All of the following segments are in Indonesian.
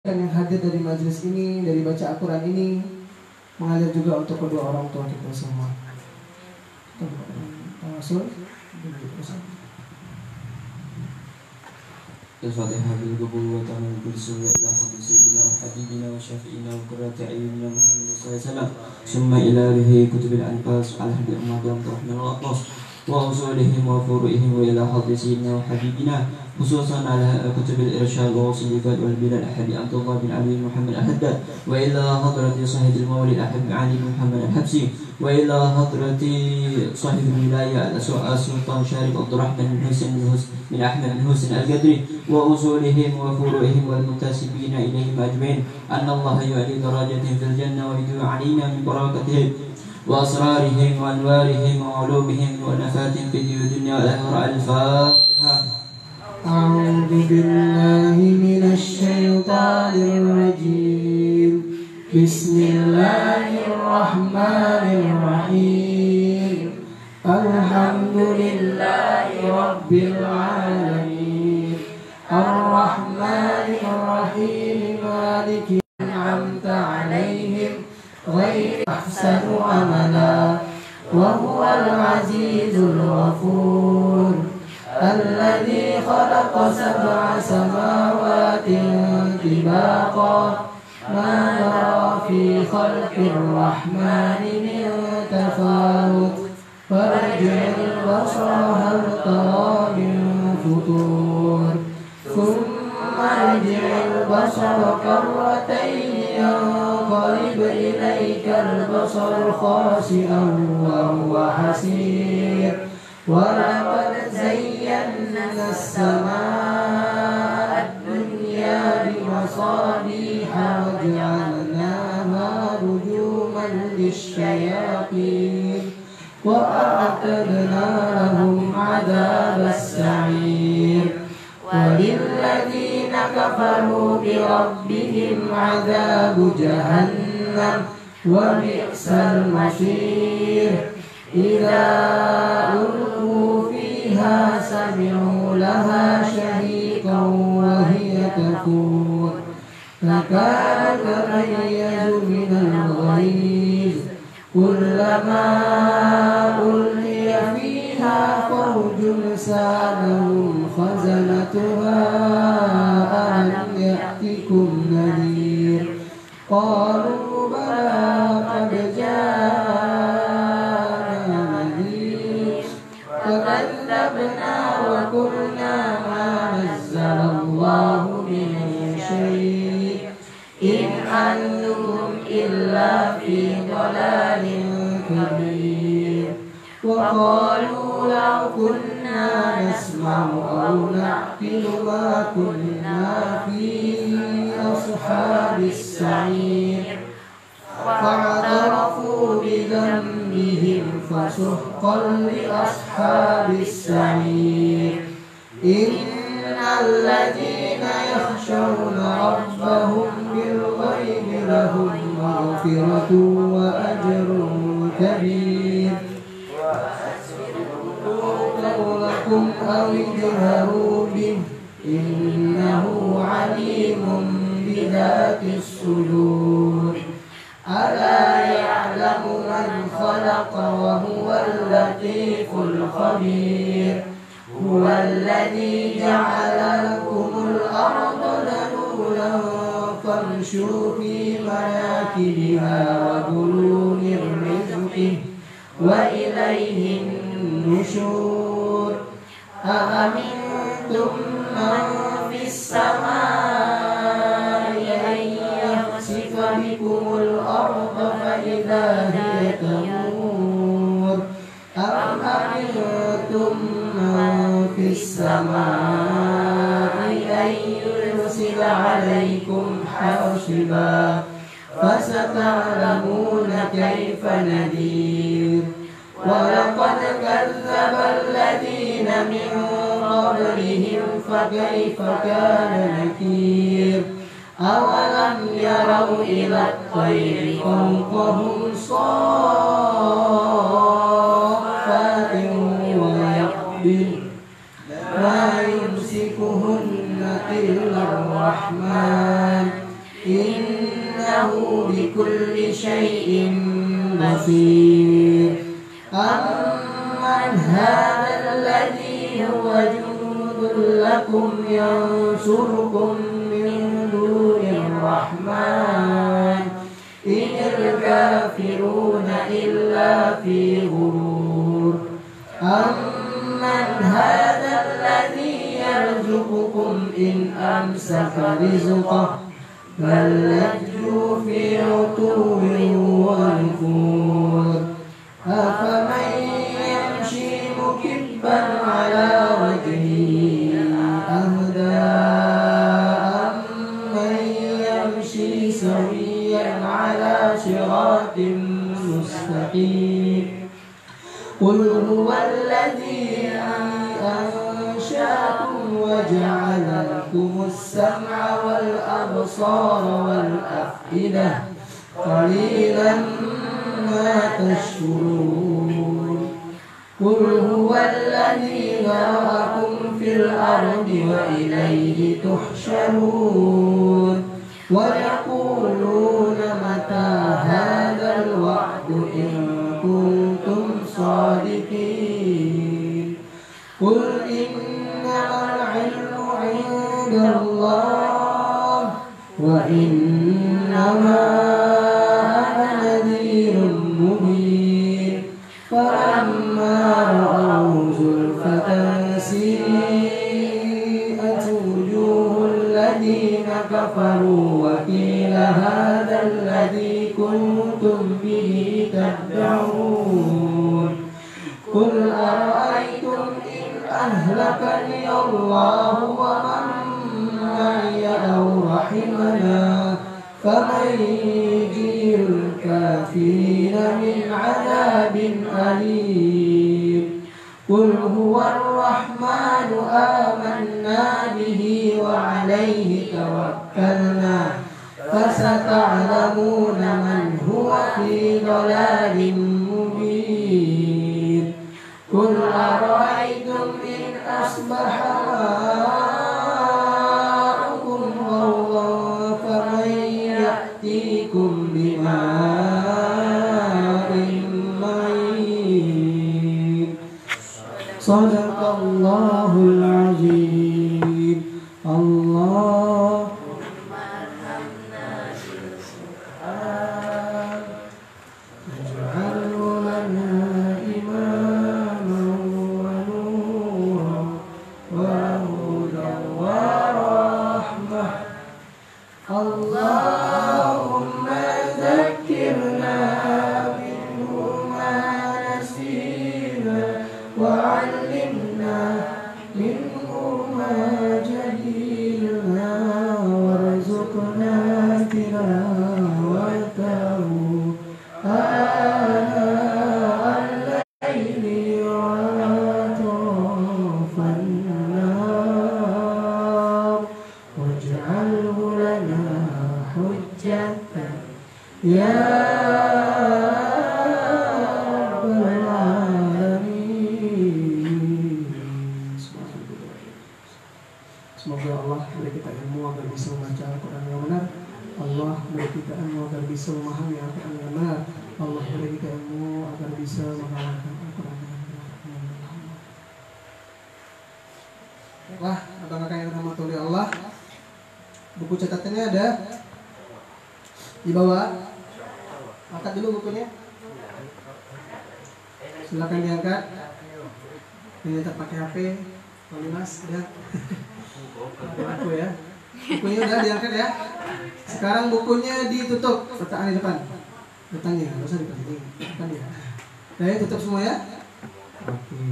yang hadir dari majelis ini, dari baca Al-Quran ini, mengalir juga untuk kedua orang tua kita semua. Langsung الفاتحة بالقبول وتعمل بالسوء إلى حضر سيدنا وحبيبنا وشافئنا وقرة أعيننا محمد صلى الله عليه وسلم ثم إلى به كتب الأنفاس على حد الأمة الرحمن الغطاس وأصولهم وفروعهم وإلى حضر سيدنا وحبيبنا خصوصا على كتب الإرشاد والصديقات والبلاد أحد عبد الله بن علي محمد الحداد وإلى حضرة صاحب المولى الأحب علي بن محمد الحبسي وإلى حضرة صاحب الولاية السلطان شارف عبد الرحمن بن حسين بن أحمد بن حسين القدري وأصولهم وفروعهم والمنتسبين إليهم أجمعين أن الله يعلي درجاتهم في الجنة ويدعو علينا من بركتهم وأسرارهم وأنوارهم وعلومهم ونفاتهم في الدنيا والآخرة. الفاتحة. أعوذ بالله من الشيطان الرجيم. بسم الله الرحمن الرحيم. الحمد لله رب العالمين الرحمن الرحيم مالك أنعمت عليهم غير أحسن عملا وهو العزيز الغفور الذي خلق 7 سماوات طباقا ما نرى في خلق الرحمن من تفاوت فارجع البصر هل ترى من فطور ثم ارجع البصر كرتين ينقلب إليك البصر خاسئا وهو حسير ولقد زينا السماء الدنيا بمصابيح وجعلناها رجوما للشياطين وأعتدنا لهم عذاب السعير وللذين كفروا بربهم عذاب جهنم وبئس المصير إذا ألقوا فيها سمعوا لها شهيقا وهي تفور فكانت تميز من الغيظ كلما ألقي فيها فوج سألهم خزنتها ألم يأتكم نذير قالوا بلى قد جاءنا نذير فكذبنا وقلنا ما نزل الله من شيء إن أنتم إلا في ضلال كبير وقالوا لو كنا نسمع أو نعقل ما كنا في أصحاب السعير فاعترفوا بذنبهم فسحقا لأصحاب السعير إن الذين يخشون ربهم بالغيب لهم مغفرة وأجر كبير قولكم أو اجهروا به إنه عليم بذات الصدور ألا يعلم من خلق وهو اللطيف الخبير هو الذي جعل لكم الأرض ذلولا فامشوا في مناكبها وكلوا من رزقه وإليه النشور أأمنتم من في السماء أن يخسف بكم الأرض فإذا هي تمور أم أمنتم من في السماء أن يرسل عليكم حاصبا فستعلمون كيف نذير ولقد كذب الذين من قبلهم فكيف كان نكير أولم يروا إلى الطير فوقهم صافات ويقبل ما يمسكهن إلا الرحمن بكل شيء بصير أمن هذا الذي هو جند لكم ينصركم من دون الرحمن إن الكافرون إلا في غرور أمن هذا الذي يرزقكم إن أمسك رزقه بل لجوا في عتو ونفور أفمن يمشي مكبا على وجهه أهدى أمن يمشي سويا على صراط مستقيم قل هو الذي أنشأكم وجعل لكم السمع والأبصار والأفئدة قليلا ما تشكرون قل هو الذي ذرأكم في الأرض وإليه تحشرون ويقولون متى هذا الوعد إن كنتم صادقين قل إنما العلم عند الله وإنما أنا نذير مبين فلما رأوا زلفة سيئت وجوه الذين كفروا وقيل هذا الذي كنتم به تدعون قل أرأيتم إن أهلكني الله ومن معي أو رحمنا فمن يجير الكافرين من عذاب أليم قل هو الرحمن آمنا به وعليه توكلنا فستعلمون من هو في ضلال مبين قل أرأيتم إن أصبح ماؤكم غورا فمن يأتيكم بماء معين صدق الله العظيم الله اللهم ذكرنا منه ما نسينا وعلمنا منه ما جهلنا وارزقنا تلاوته آناء الليل وأطراف النهار واجعله لنا حجة يا رب العالمين. Semoga Allah beri kita ilmu agar bisa membaca Al-Quran yang benar. Allah beri kita ilmu agar bisa memahami Al-Quran yang benar. Allah beri kita ilmu agar bisa mengamalkan Al-Quran yang benar. Wah, abang kakak yang dirahmati oleh Allah, buku catatannya ada di bawah. Angkat dulu bukunya. Silakan diangkat. Ini tak pakai HP. Boleh Mas, ya. Buku ya. Bukunya udah diangkat ya. Sekarang bukunya ditutup. Letakkan di depan. Letaknya, nggak usah di sini. Depan ya. Nah, tutup semua ya. Oke.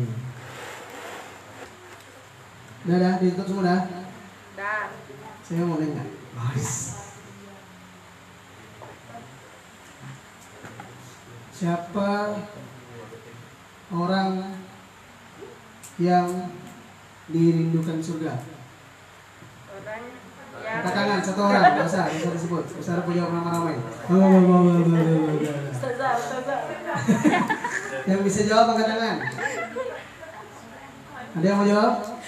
Udah, ditutup semua dah. Dah. Saya mau nanya. Siapa orang yang dirindukan surga? Orang Angkat tangan satu orang, nggak usah disebut. Nggak usah punya ramai-ramai. Ustazah. Yang bisa jawab angkat tangan. Ada yang mau jawab?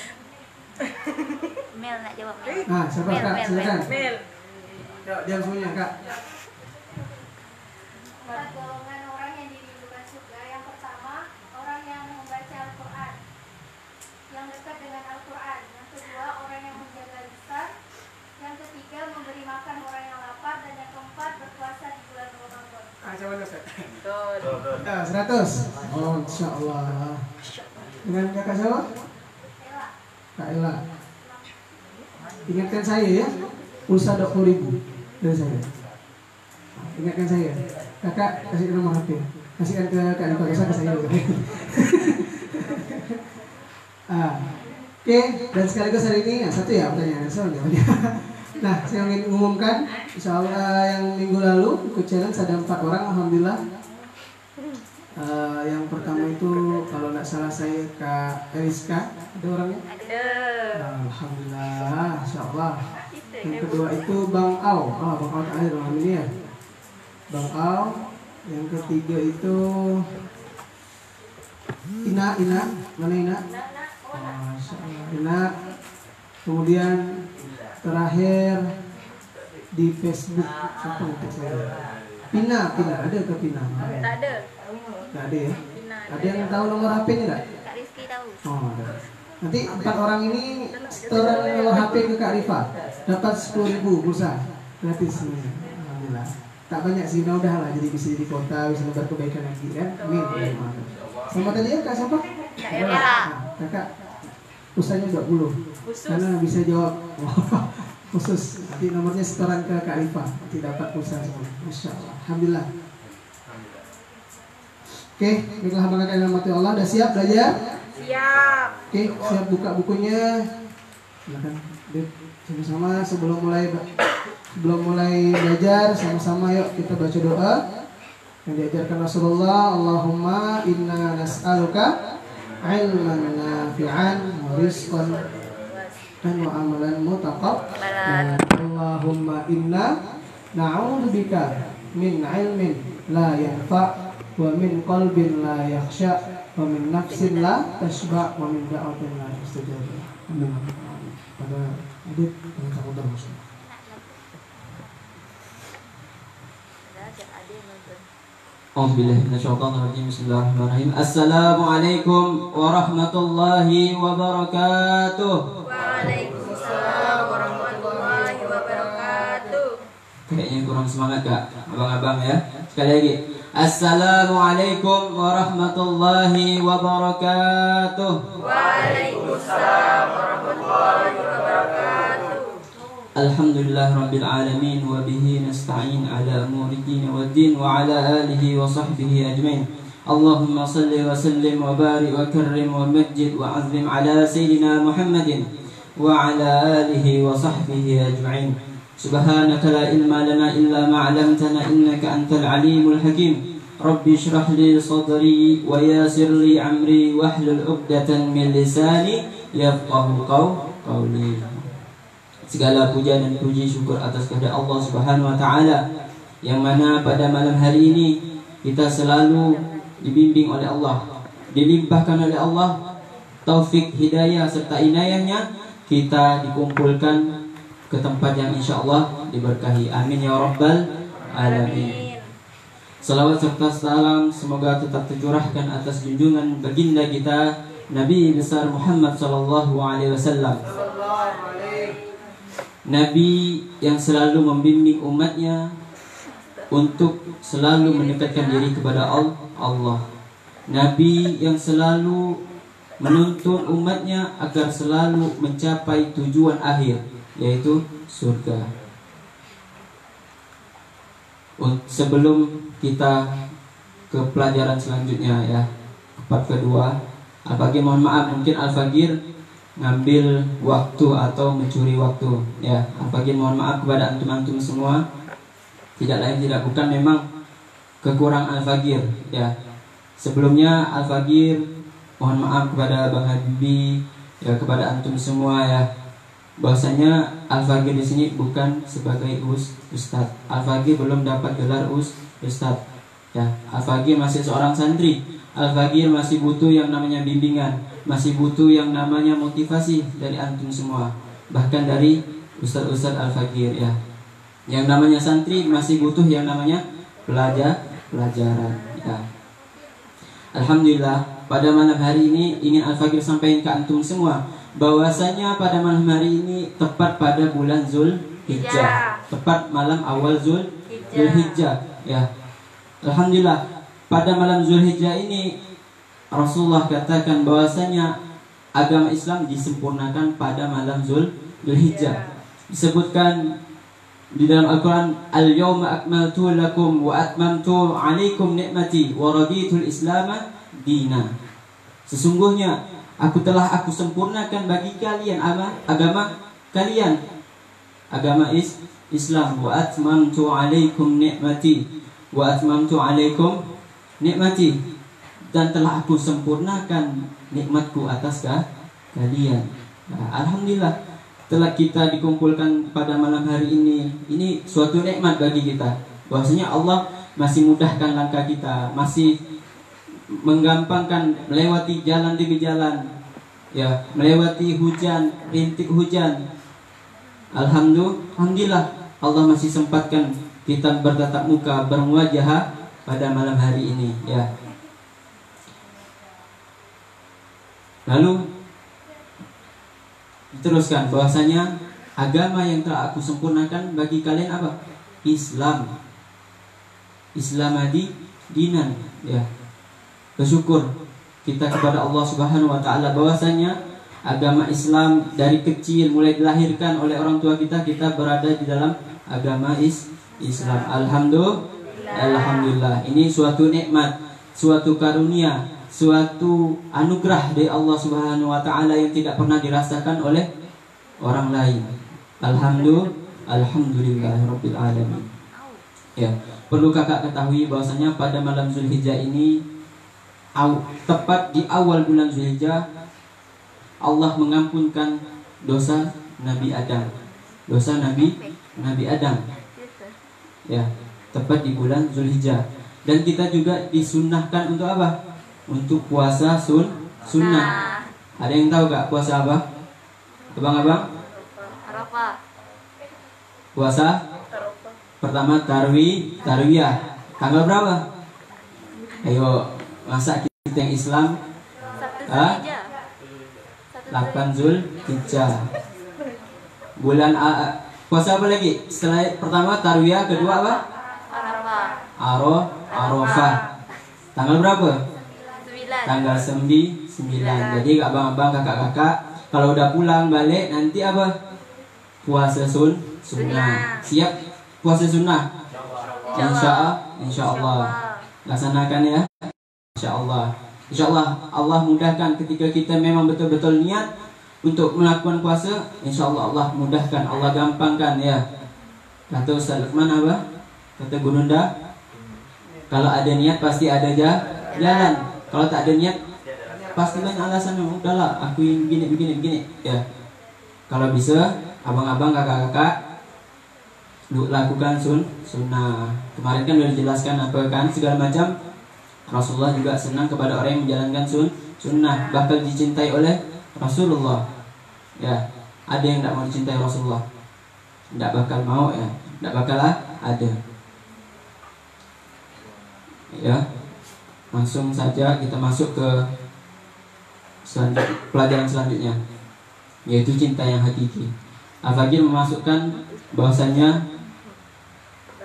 Mel nak jawab. Nah, siapa Kak? Silakan. Mel. Yuk, diam semuanya Kak. Empat golongan orang yang dirindukan surga. Yang pertama, orang yang membaca Al-Quran, yang dekat dengan Al-Quran. Yang kedua, orang yang menjaga lisan. Yang ketiga, memberi makan orang yang lapar. Dan yang keempat, berpuasa di bulan Ramadan. Coba dulu, Ustaz. Betul. 100. Oh, insya Allah. Dengan kakak siapa? Ela. Kak Ella. Ingatkan saya ya, pulsa 20.000 dari saya. Ingatkan saya. Kakak kasih nomor HP. Kasihkan ke Kak Ella, ke saya dulu. Oke, dan sekaligus hari ini satu ya pertanyaan soalnya. Nah, saya ingin umumkan, insya Allah yang minggu lalu ikut challenge ada 4 orang, alhamdulillah. Yang pertama itu kalau tidak salah saya Kak Eriska, ada orangnya? Ada. Alhamdulillah, insya Allah. Yang kedua itu Bang Au, Bang Au ada dalam ini ya. Bang Au. Yang ketiga itu Ina, mana Ina? Masya Allah, Ina. Kemudian terakhir di Facebook, siapa untuk saya? Pina, ada ke Pina? Tak ada. Nggak ada ya? Pina Ada yang tahu nomor HP-nya nggak? Kak Rizky tahu. Oh, ada. Nanti 4 orang ini setoran nomor HP ke Kak Rifa, dapat 10.000 pulsa gratis semuanya. Alhamdulillah. Tak banyak sih, nah udah lah, jadi bisa di kota, bisa lebar kebaikan lagi kan? Amin. Sama tadi ya Kak siapa? Kak Ella. Kakak pulsanya 20. Khusus. Karena bisa jawab khusus. Nanti nomornya setoran ke Kak Rifa, nanti dapat pulsa semua. Masya Allah. Alhamdulillah. Oke, baiklah hamba kakak yang mati Allah, udah siap belajar? Siap. Oke, siap buka bukunya. Silakan. Sama-sama sebelum mulai belajar, sama-sama yuk kita baca doa yang diajarkan Rasulullah. Allahumma inna nas'aluka ilman nafi'an wa rizqan dan wa amalan mutaqabbalan. Allahumma inna na'udzubika min ilmin la yanfa' wa min qalbin la yakhsha wa min nafsin la tashba wa min da'watin la mustajab. Amin. Pada adit dengan kamu terus. Alhamdulillah, minasyaitonirrajim. Bismillahirrahmanirrahim. Assalamualaikum warahmatullahi wabarakatuh. Waalaikumsalam warahmatullahi wabarakatuh. Kayaknya kurang semangat Kak, abang-abang ya. Sekali lagi. Assalamualaikum warahmatullahi wabarakatuh. Waalaikumsalam warahmatullahi wabarakatuh. Alhamdulillah Rabbil Alamin. Wa bihi nasta'in ala umuri din wa din wa ala alihi wa sahbihi ajmain. Allahumma salli wa sallim wa barik wa karrim wa majid wa azlim ala Sayyidina Muhammadin wa ala alihi wa sahbihi ajmain. Subhanaka la ilma lana illa ma 'allamtana innaka antal alimul hakim. Rabbi shrah li sadri wa yassir li amri wahlul 'uqdatan min lisani yafqahu qawli. Segala puja dan puji syukur atas kepada Allah Subhanahu wa taala yang mana pada malam hari ini kita selalu dibimbing oleh Allah, dilimpahkan oleh Allah taufik, hidayah serta inayahnya, kita dikumpulkan ke tempat yang insya Allah diberkahi. Amin ya rabbal alamin. Salawat serta salam semoga tetap tercurahkan atas junjungan baginda kita Nabi besar Muhammad sallallahu alaihi wasallam. Nabi yang selalu membimbing umatnya untuk selalu mendekatkan diri kepada Allah. Nabi yang selalu menuntun umatnya agar selalu mencapai tujuan akhir, yaitu surga. Sebelum kita ke pelajaran selanjutnya ya, part kedua, Al-Fagir mohon maaf, mungkin Al-Fagir ngambil waktu atau mencuri waktu ya. Al-Fagir mohon maaf kepada antum-antum semua. Tidak lain tidak bukan memang kekurangan Al-Fagir ya. Sebelumnya Al-Fagir mohon maaf kepada Bang Habibi ya, kepada antum semua ya. Bahwasanya Al-Fagir di sini bukan sebagai ustaz. Al-Fagir belum dapat gelar ustaz ya. Al-Fagir masih seorang santri. Al-Fagir masih butuh yang namanya bimbingan, masih butuh yang namanya motivasi dari antum semua, bahkan dari ustaz-ustaz Al-Fagir ya. Yang namanya santri masih butuh yang namanya pelajaran ya. Alhamdulillah, pada malam hari ini ingin Al-Fakir sampaikan ke antum semua bahwasanya pada malam hari ini tepat pada bulan Zulhijjah, tepat malam awal Zulhijjah ya. Alhamdulillah, pada malam Zulhijjah ini Rasulullah katakan bahwasanya agama Islam disempurnakan pada malam Zulhijjah. Disebutkan di dalam Al-Quran, Al-yawma akmaltu lakum wa atmamtu alaikum ni'mati wa raditul islama dina. Sesungguhnya aku sempurnakan bagi kalian agama kalian, agama Islam. Wa atmamtu alaikum ni'mati wa atmamtu alaikum ni'mati, dan telah aku sempurnakan nikmatku atas kalian. Nah, alhamdulillah telah kita dikumpulkan pada malam hari ini suatu nikmat bagi kita. Bahwasanya Allah masih mudahkan langkah kita, masih menggampangkan melewati jalan demi jalan, ya, melewati hujan, rintik hujan. Alhamdulillah Allah masih sempatkan kita bertatap muka, bermuajahah pada malam hari ini, ya. Lalu diteruskan bahwasanya agama yang telah aku sempurnakan bagi kalian apa? Islam. Islamadi dinan, ya. Bersyukur kita kepada Allah Subhanahu wa taala bahwasanya agama Islam dari kecil mulai dilahirkan oleh orang tua kita berada di dalam agama Islam. Alhamdulillah. Ini suatu nikmat, suatu karunia, suatu anugerah dari Allah Subhanahu wa taala yang tidak pernah dirasakan oleh orang lain. Alhamdulillahirabbil alamin. Ya, perlu kakak ketahui bahwasanya pada malam Zulhijjah ini tepat di awal bulan Zulhijjah Allah mengampunkan dosa Nabi Adam. Dosa Nabi Adam. Ya, tepat di bulan Zulhijjah. Dan kita juga disunnahkan untuk apa? Untuk puasa sunnah. Ada yang tahu gak puasa apa? Abang-abang? Arafah. Puasa pertama tarwiyah. Tanggal berapa? Ayo, masa kita yang Islam? 8 Zulhijjah. Bulan puasa apa lagi? Setelah pertama tarwiyah, kedua apa? Arafah. Tanggal berapa? Tanggal 9. Jadi abang-abang, kakak-kakak, kalau udah pulang balik nanti apa? Puasa sunnah. Siap puasa sunnah? Insya Allah. Laksanakan ya. Insya Allah Allah mudahkan ketika kita memang betul-betul niat untuk melakukan puasa. Insya Allah mudahkan, Allah gampangkan ya. Kata Ustaz Lukman apa? Kata Gununda, kalau ada niat pasti ada jalan. Kalau tak ada niat pasti banyak alasan. Udahlah, aku begini ya. Kalau bisa abang-abang, kakak-kakak lakukan sunnah. Kemarin kan sudah dijelaskan apa kan segala macam. Rasulullah juga senang kepada orang yang menjalankan sunnah, bakal dicintai oleh Rasulullah. Ya, ada yang tidak mau dicintai Rasulullah? Tidak bakal mau ya, tidak bakal ada. Ya, langsung saja kita masuk ke pelajaran selanjutnya, yaitu cinta yang hakiki. Al-Fakir memasukkan bahwasanya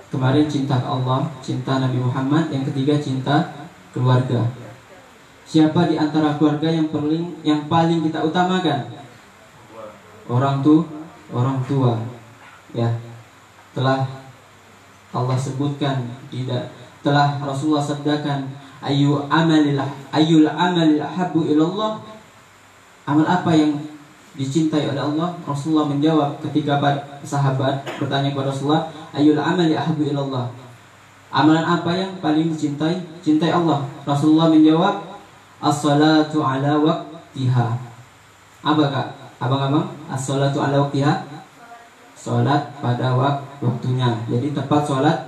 kemarin cinta ke Allah, cinta Nabi Muhammad, yang ketiga cinta keluarga. Siapa di antara keluarga yang paling kita utamakan? Orang tua. Ya. Telah Allah sebutkan, telah Rasulullah sabdakan, ayyul amalil habbu ilallah. Amal apa yang dicintai oleh Allah? Rasulullah menjawab ketika sahabat bertanya kepada Rasulullah, ayyul amali habbu ilallah. Amalan apa yang paling cintai Allah? Rasulullah menjawab, as-salatu ala waqtiha. Apa kak? Abang-abang, as-salatu ala waqtiha. Salat pada waktunya. Jadi tepat salat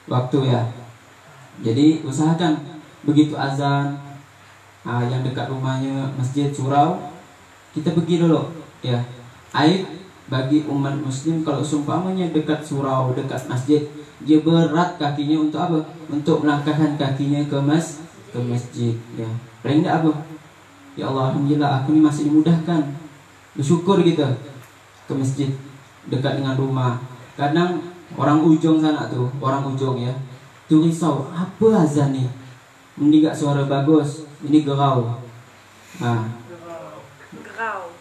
waktu ya. Jadi usahakan begitu azan, yang dekat rumahnya masjid surau, kita pergi dulu ya. bagi umat muslim kalau seumpamanya dekat surau, dekat masjid, dia berat kakinya untuk apa? Untuk melangkahkan kakinya ke masjid ya. Paling enggak apa? Ya Allah, alhamdulillah aku ini masih dimudahkan. Bersyukur kita ke masjid dekat dengan rumah. Kadang orang ujung sana tuh, orang ujung ya, tuh risau, apa azan nih? Ini gak suara bagus, ini gerau. Nah, Gerau.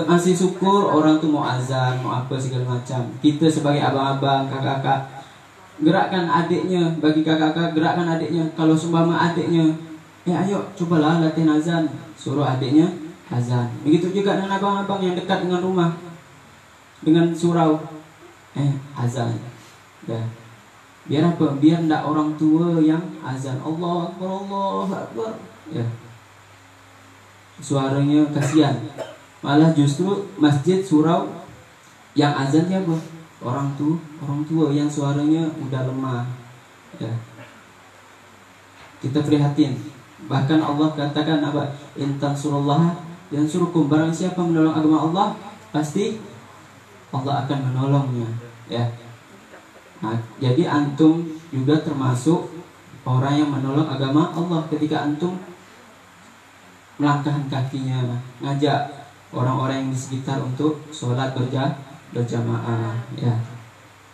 masih syukur orang tuh mau azan, mau apa segala macam. Kita sebagai abang-abang, kakak-kakak, gerakkan adiknya, bagi kakak-kakak gerakkan adiknya. Kalau seumpama adiknya, ayo cobalah latihan azan, suruh adiknya azan. Begitu juga dengan abang-abang yang dekat dengan rumah, dengan surau, azan. Ya. Biar apa? Biar ndak orang tua yang azan Allah Akbar, Allah Akbar. Ya. Suaranya kasihan. Malah justru masjid surau yang azan siapa? Orang tua yang suaranya udah lemah. Ya. Kita prihatin. Bahkan Allah katakan apa? Intan surullah yang suruhkum, barang siapa menolong agama Allah, pasti Allah akan menolongnya. Ya. Nah, jadi antum juga termasuk orang yang menolong agama Allah ketika antum melangkahkan kakinya, ngajak orang-orang yang di sekitar untuk sholat berjamaah. Ya.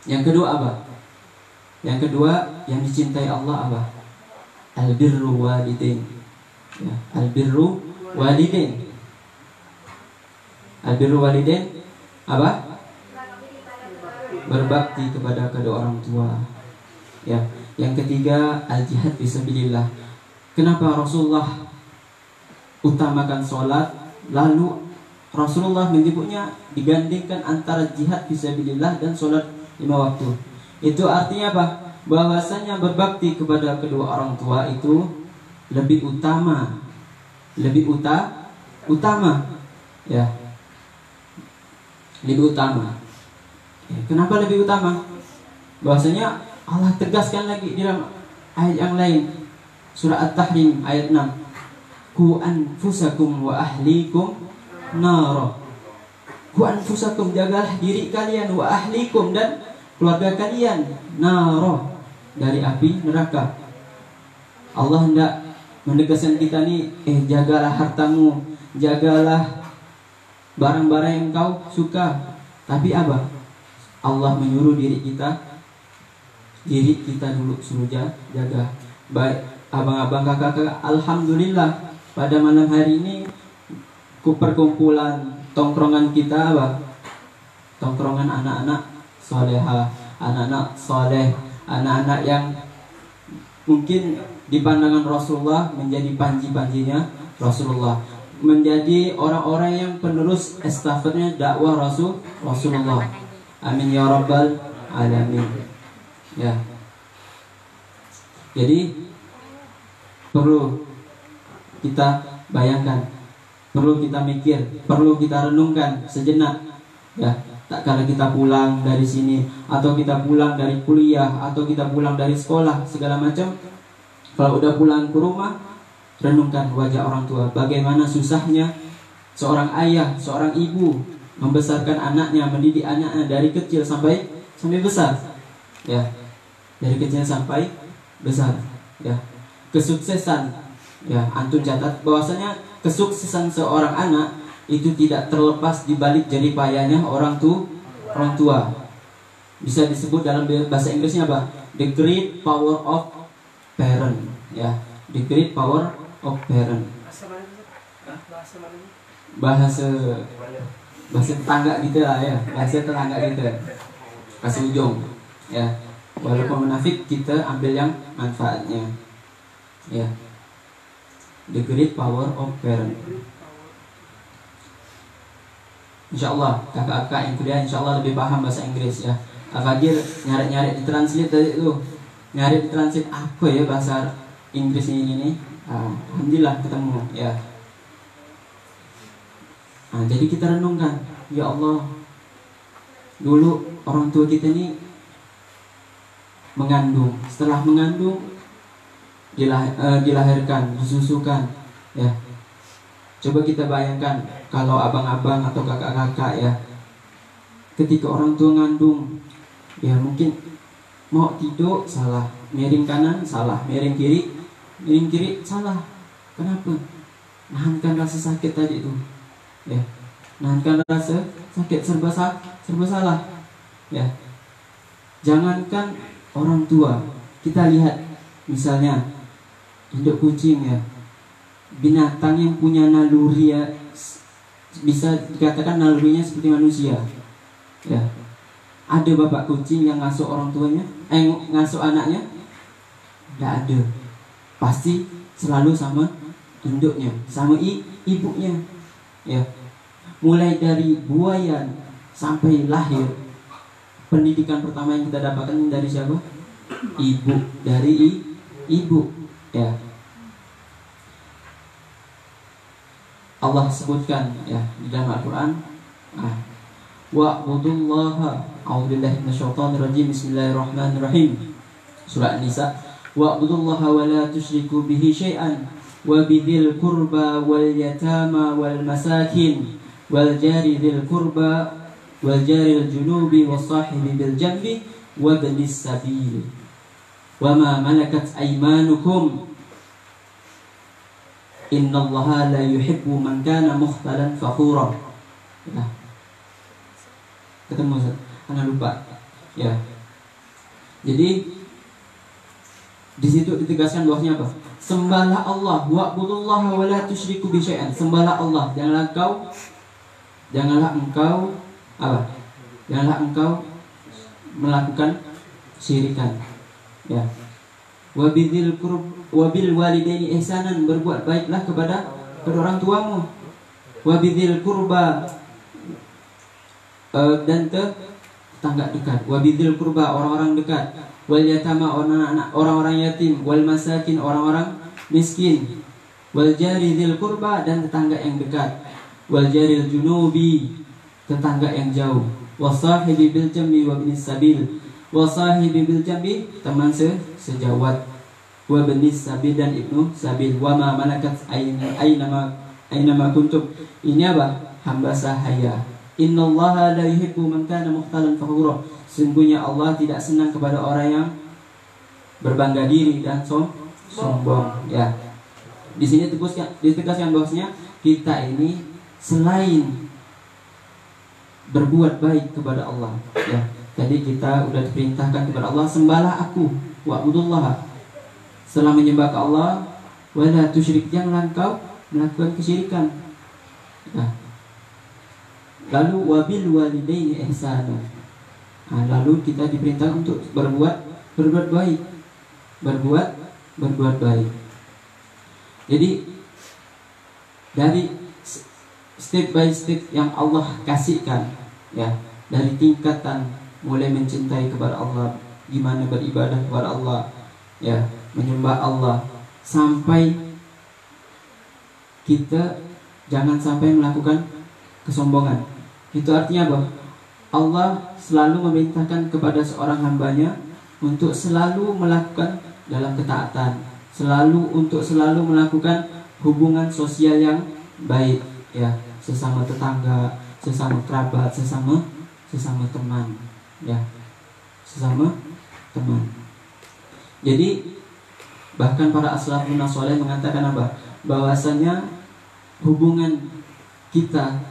Yang kedua apa? Yang kedua yang dicintai Allah apa? Albirru walidain. Ya, albirru walidain. Albirru walidain apa? Berbakti kepada kedua orang tua. Ya. Yang ketiga al-jihad fisabilillah. Kenapa Rasulullah utamakan sholat, lalu Rasulullah menyebutnya digandingkan antara jihad fisabilillah dan sholat 5 waktu? Itu artinya apa? Bahwasanya berbakti kepada kedua orang tua itu lebih utama, ya, lebih utama. Kenapa lebih utama? Bahwasanya Allah tegaskan lagi di dalam ayat yang lain, surah At-Tahrim ayat 6. Ku anfusakum wa ahlikum nara. Ku anfusakum, jagalah diri kalian, wa ahlikum, dan keluarga kalian, nara, dari api neraka. Allah hendak menegaskan kita nih, jagalah hartamu, jagalah barang-barang yang kau suka. Tapi apa? Allah menyuruh diri kita dulu suruh jaga. Baik abang-abang, kakak-kakak, alhamdulillah pada malam hari ini perkumpulan tongkrongan kita apa? Tongkrongan anak-anak soleha, anak-anak soleh, anak-anak yang mungkin di pandangan Rasulullah menjadi panji-panjinya Rasulullah, menjadi orang-orang yang penerus estafetnya dakwah Rasulullah. Amin ya rabbal alamin. Ya. Jadi perlu kita bayangkan, perlu kita mikir, perlu kita renungkan sejenak. Ya, tak kala kita pulang dari sini, atau kita pulang dari kuliah, atau kita pulang dari sekolah segala macam, kalau udah pulang ke rumah, renungkan wajah orang tua. Bagaimana susahnya seorang ayah, seorang ibu membesarkan anaknya, mendidik anaknya dari kecil sampai besar. Ya, dari kecil sampai besar. Ya, kesuksesan, ya, antum catat bahwasanya kesuksesan seorang anak itu tidak terlepas di balik jerih payahnya orang tua. Bisa disebut dalam bahasa Inggrisnya apa? The great power of parent. Ya, the great power of parent. Bahasa tetangga gitu lah ya, bahasa tetangga gitu. Kasih ujung. Ya, walaupun munafik kita ambil yang manfaatnya. Ya. The great power of parent. InsyaAllah kakak-kakak yang kuliah InsyaAllah lebih paham bahasa Inggris ya. Al-Fajir nyari-nyari di translate tadi itu, nyari di translate apa ya bahasa Inggris ini. Alhamdulillah ketemu ya. Jadi kita renungkan, ya Allah, dulu orang tua kita ini mengandung, setelah mengandung dilahirkan, disusukan, ya. Coba kita bayangkan kalau abang-abang atau kakak-kakak ya ketika orang tua ngandung, ya mungkin mau tidur salah, miring kanan salah, miring kiri salah. Kenapa? Nahankan rasa sakit tadi itu, ya, nahankan rasa sakit, serba salah, ya. Jangankan orang tua, kita lihat misalnya induk kucing, ya, binatang yang punya naluri, ya, bisa dikatakan nalurinya seperti manusia, ya. Ada bapak kucing yang ngasuh orang tuanya, ngasuh anaknya? Tidak ada. Pasti selalu sama induknya, sama ibunya, ya. Mulai dari buayan sampai lahir, pendidikan pertama yang kita dapatkan dari siapa? Ibu, dari ibu, ya. Allah sebutkan, ya, di dalam Al-Quran, wa'budullaha, a'udzubillahi minasyaitonirrajim, bismillahirrahmanirrahim. Surah An-Nisa, wa'budullaha wa la tusyriku bihi syai'an wa bidzil qurba wal yatama wal masakin wal jari dzil qurba wal jaril junubi was sahibi bil janbi wa ibnis sabil wa ma malakat aymanukum innallaha la yuhibbu man kana mukhtalan fakhura. Nah, ketemu Ustaz, Anda lupa, ya. Jadi di situ ditegaskan bahwasanya apa? Sembahlah Allah, wa'budullaha wa la tusyriku bi syai'an. Sembahlah Allah, janganlah engkau apa? Janganlah engkau melakukan syirikan, ya. Wa bil walidaini ihsanan, berbuat baiklah kepada orang tuamu. Wa bidzil qurba, dan tetangga dekat. Wa bidzil qurba, orang-orang dekat. Wal yatama, orang-orang yatim. Wal masakin, orang-orang miskin. Wal jari dzil qurba, dan tetangga yang dekat. Wal jaril junubi, tetangga yang jauh. Wasahibi bil jambi wa ibnis sabil. Wasahibi bil jambi, teman sejawat. Wa ibnis sabil, dan ibnu sabil. Wa ma malakat aynama kuntum. Ini apa? Hamba sahaya. Innallaha la yuhibbu man kana mukhtalan fakhura. Sesungguhnya Allah tidak senang kepada orang yang berbangga diri dan sombong, ya. Di sini ditegaskan bahwasanya kita ini selain berbuat baik kepada Allah, ya. Tadi kita sudah diperintahkan kepada Allah, sembahlah aku, wa'budullah. Setelah menyembah ke Allah, wala tusyrik, janganlah engkau melakukan kesyirikan. Nah, lalu wabil walidaini ihsana. Lalu kita diperintah untuk berbuat baik, berbuat baik. Jadi dari step by step yang Allah kasihkan, ya, dari tingkatan mulai mencintai kepada Allah, gimana beribadah kepada Allah, ya, menyembah Allah, sampai kita jangan sampai melakukan kesombongan. Itu artinya apa? Allah selalu memerintahkan kepada seorang hambanya untuk selalu melakukan dalam ketaatan, selalu melakukan hubungan sosial yang baik, ya, sesama tetangga, sesama kerabat, sesama teman, ya, sesama teman. Jadi bahkan para as-salafun as-saleh mengatakan apa? Bahwasanya hubungan kita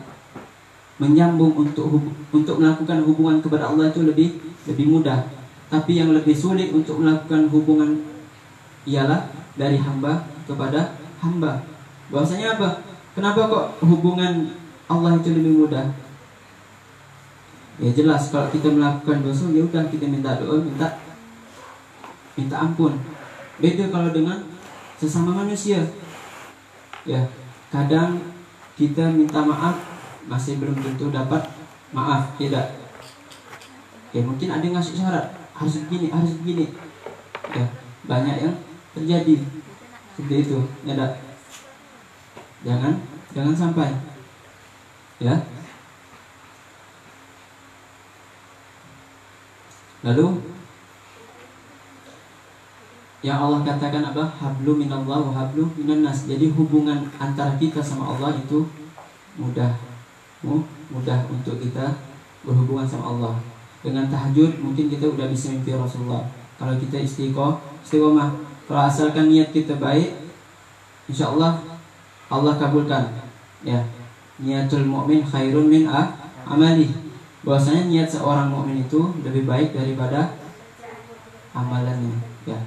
menyambung untuk melakukan hubungan kepada Allah itu lebih mudah. Tapi yang lebih sulit untuk melakukan hubungan ialah dari hamba kepada hamba. Bahwasanya apa? Kenapa kok hubungan Allah itu lebih mudah? Ya jelas, kalau kita melakukan dosa, ya udah kita minta doa, minta ampun. Beda kalau dengan sesama manusia. Ya, kadang kita minta maaf masih belum tentu dapat maaf, tidak. Ya mungkin ada yang ngasih syarat, harus begini, ya, banyak yang terjadi seperti itu, ya. Jangan sampai, ya. Lalu yang Allah katakan apa? Hablu minallah wa hablu minan nas. Jadi hubungan antara kita sama Allah itu mudah untuk kita berhubungan sama Allah. Dengan tahajud mungkin kita udah bisa mimpi Rasulullah. Kalau kita istiqomah, kalau asalkan niat kita baik, insya Allah Allah kabulkan. Ya, niatul mukmin khairun min amali. Bahwasanya niat seorang mukmin itu lebih baik daripada amalannya. Ya,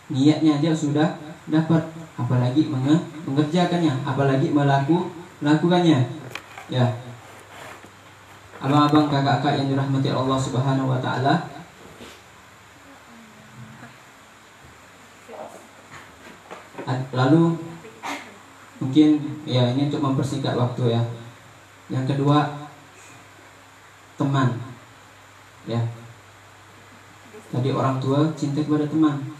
niatnya aja sudah dapat, apalagi mengerjakannya, apalagi melakukannya. Ya, abang-abang, kakak-kakak yang dirahmati Allah Subhanahu wa taala, lalu mungkin ya ini untuk mempersingkat waktu ya. Yang kedua, teman. Ya. Tadi orang tua cinta kepada teman.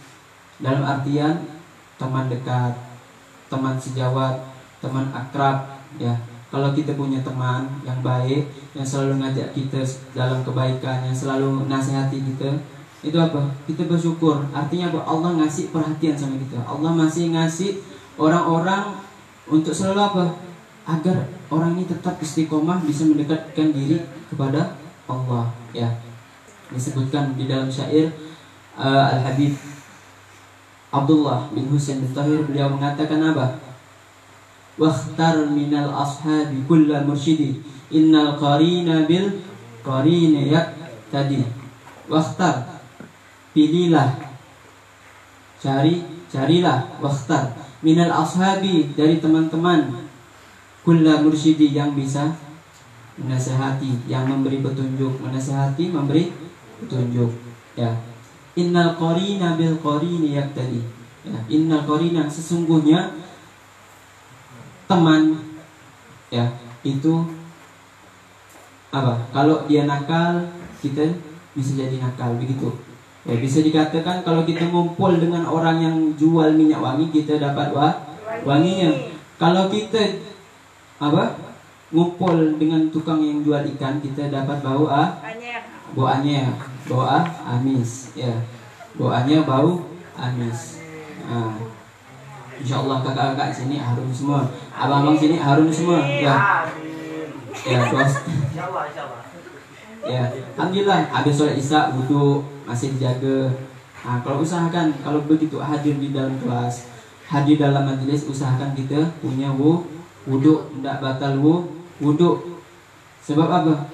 Dalam artian teman dekat, teman sejawat, teman akrab, ya. Kalau kita punya teman yang baik, yang selalu ngajak kita dalam kebaikan, yang selalu nasihati kita, itu apa? Kita bersyukur. Artinya apa? Allah ngasih perhatian sama kita. Allah masih ngasih orang-orang untuk selalu apa? Agar orang ini tetap istiqomah, bisa mendekatkan diri kepada Allah. Ya, disebutkan di dalam syair Al-Habib Abdullah bin Husain bin Tahir, beliau mengatakan apa? Wakhtar minal ashabi kulla mursyidi innal qarina bil qarini tadi. Wakhtar, pilihlah, carilah, wakhtar minal ashabi, dari teman-teman, kulla mursyidi, yang bisa menasihati, yang memberi petunjuk, menasihati, memberi petunjuk. Ya, innal qarina bil qarini tadi. Ya, innal qarina, sesungguhnya teman, ya, itu apa? Kalau dia nakal, kita bisa jadi nakal, begitu. Ya, bisa dikatakan kalau kita ngumpul dengan orang yang jual minyak wangi, kita dapat wanginya. Kalau kita apa? Ngumpul dengan tukang yang jual ikan, kita dapat bau baunya, bau amis, ya. Baunya bau amis. Nah, insyaallah kakak-kakak sini harum semua, abang-abang sini harum semua, ya. Ya, bos. Ya, alhamdulillah habis sholat isya wudu masih dijaga. Nah, kalau usahakan kalau begitu hadir di dalam kelas, hadir dalam majelis, usahakan kita punya wudu, tidak batal wudu. Sebab apa?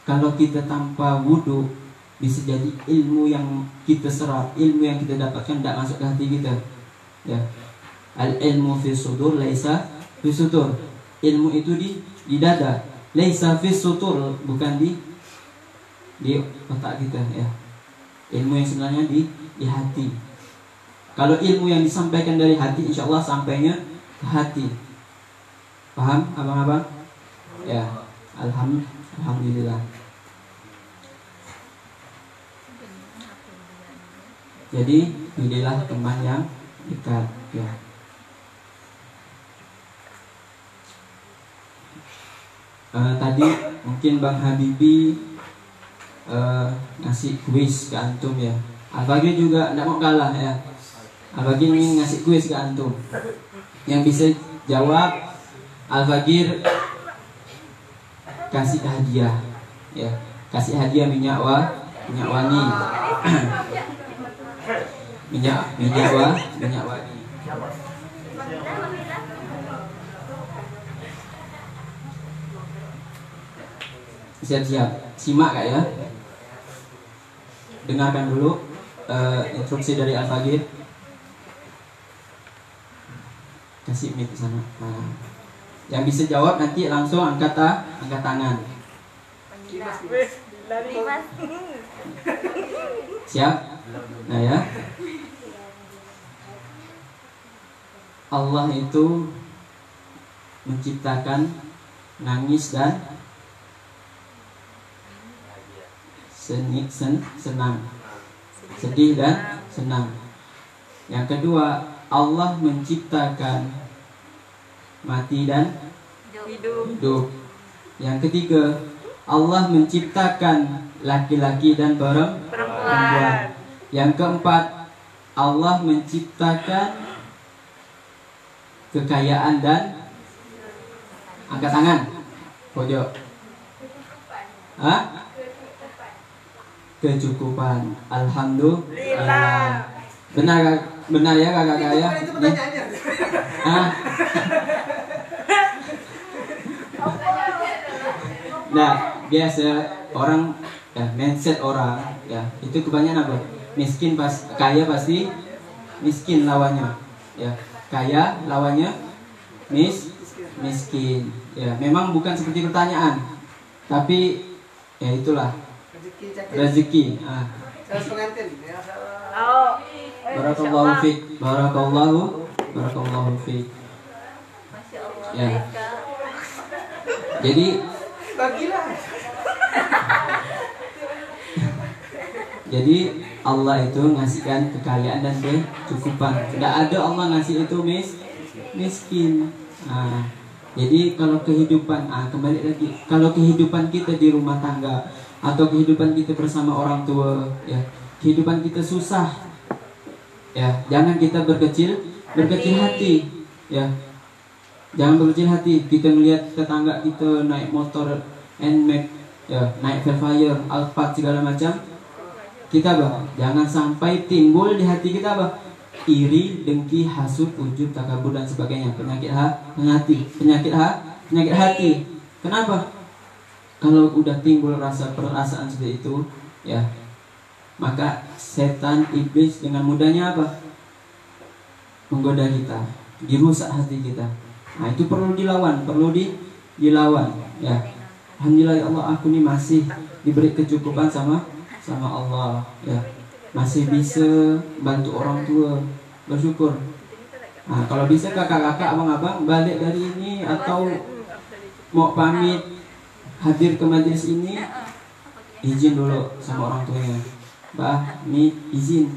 Kalau kita tanpa wudu, bisa jadi ilmu yang kita serap, ilmu yang kita dapatkan tidak masuk ke hati kita. Ya. Al ilmu fi sudur laisa fi sutur. Ilmu itu di dada. Laisa fi sutur, bukan di otak kita, ya. Ilmu yang sebenarnya di hati. Kalau ilmu yang disampaikan dari hati, insya Allah sampainya ke hati. Paham, abang-abang? Ya, alhamdulillah. Jadi pilihlah teman yang dekat, ya. Tadi mungkin Bang Habibi ngasih kuis ke antum, ya. Al-Fagir juga tidak mau kalah, ya. Al-Fagir ingin ngasih kuis ke antum. Yang bisa jawab, Al-Fagir kasih hadiah, ya. Kasih hadiah minyak wangi. minyak wangi. Siap-siap, simak kak ya. Dengarkan dulu instruksi dari Al-Fagir. Kasih mic sana. Nah, yang bisa jawab nanti langsung angkat tangan. Siap? Nah ya. Allah itu menciptakan nangis dan senang, sedih dan senang. Yang kedua, Allah menciptakan mati dan hidup. Yang ketiga, Allah menciptakan laki-laki dan perempuan. Yang keempat, Allah menciptakan kekayaan dan angkat tangan pojok. Hah? Kecukupan. Alhamdulillah. Benar ya kakak ya? Itu pertanyaannya. Hah? Nah, biasa orang ya, mindset orang ya itu kebanyakan apa? Miskin pas kaya pasti miskin lawannya. Ya, kaya lawannya miskin. Ya, memang bukan seperti pertanyaan. Tapi ya itulah rezeki. Saya pengantin ya. Oh. Barakallahu fiik. Barakallahu fiik. Masya Allah. Ya. Jadi Bagilah. Jadi Allah itu ngasihkan kekayaan dan kecukupan. Tidak ada Allah ngasih itu miskin. Jadi kalau kehidupan, kembali lagi, kalau kehidupan kita di rumah tangga atau kehidupan kita bersama orang tua, ya, kehidupan kita susah, ya, jangan kita berkecil hati, ya, jangan berkecil hati. Kita melihat tetangga kita naik motor NMAX, ya, naik Velfire, Alphard segala macam. Kita jangan sampai timbul di hati kita iri, dengki, hasud, ujub, takabur dan sebagainya, penyakit hati. Kenapa? Kalau udah timbul perasaan seperti itu, ya, maka setan iblis dengan mudahnya menggoda kita, dirusak hati kita. Nah, itu perlu dilawan, ya. Alhamdulillah ya Allah, aku ini masih diberi kecukupan sama Allah, ya, masih bisa bantu orang tua, bersyukur. Nah, kalau bisa kakak-kakak, abang-abang balik dari ini atau mau pamit hadir ke majelis ini, izin dulu sama orang tuanya. Bah, ini izin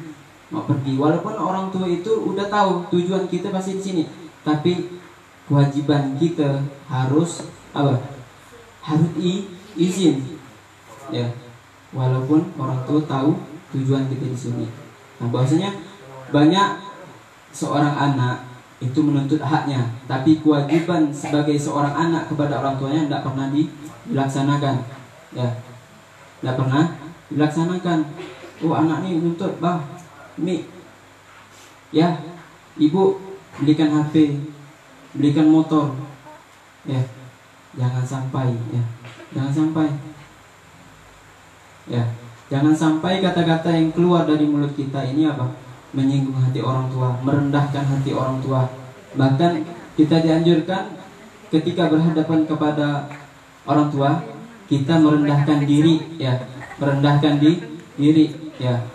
mau pergi. Walaupun orang tua itu udah tahu tujuan kita pasti di sini, tapi kewajiban kita harus harus izin, ya. Walaupun orang tua tahu tujuan kita di sini. Nah, bahwasanya banyak seorang anak itu menuntut haknya, tapi kewajiban sebagai seorang anak kepada orang tuanya tidak pernah dilaksanakan, ya, tidak pernah dilaksanakan. Oh, anak ini menuntut, ini, ya, ibu belikan HP, belikan motor, ya, jangan sampai, ya, jangan sampai kata-kata yang keluar dari mulut kita ini menyinggung hati orang tua, merendahkan hati orang tua. Bahkan kita dianjurkan ketika berhadapan kepada orang tua, kita merendahkan diri, ya, merendahkan diri, ya,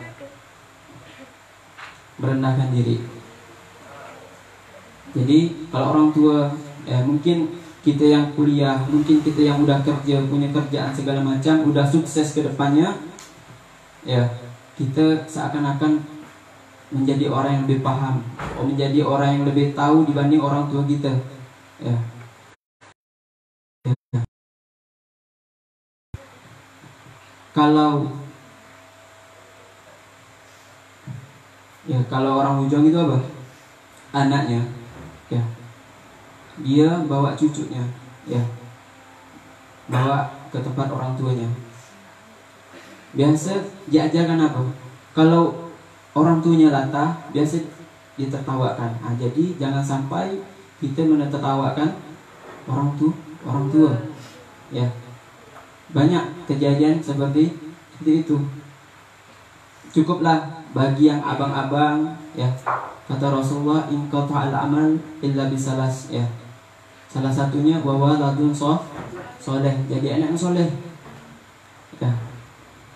merendahkan diri. Jadi kalau orang tua, ya, mungkin kita yang kuliah, mungkin kita yang udah kerja, punya kerjaan segala macam, udah sukses ke depannya, ya, kita seakan-akan menjadi orang yang lebih paham, menjadi orang yang lebih tahu dibanding orang tua kita, ya. Kalau orang Ujong itu anaknya, ya, dia bawa cucunya, ya, bawa ke tempat orang tuanya. Biasa diajarkan kalau orang tuanya latah, biasa ditertawakan. Jadi jangan sampai kita menertawakan orang tua, ya. Banyak kejadian seperti itu. Cukuplah bagi yang abang-abang, ya, kata Rasulullah, in qata'al amal illa bisalas, ya. Salah satunya wawaladun soleh, jadi anak yang soleh, ya.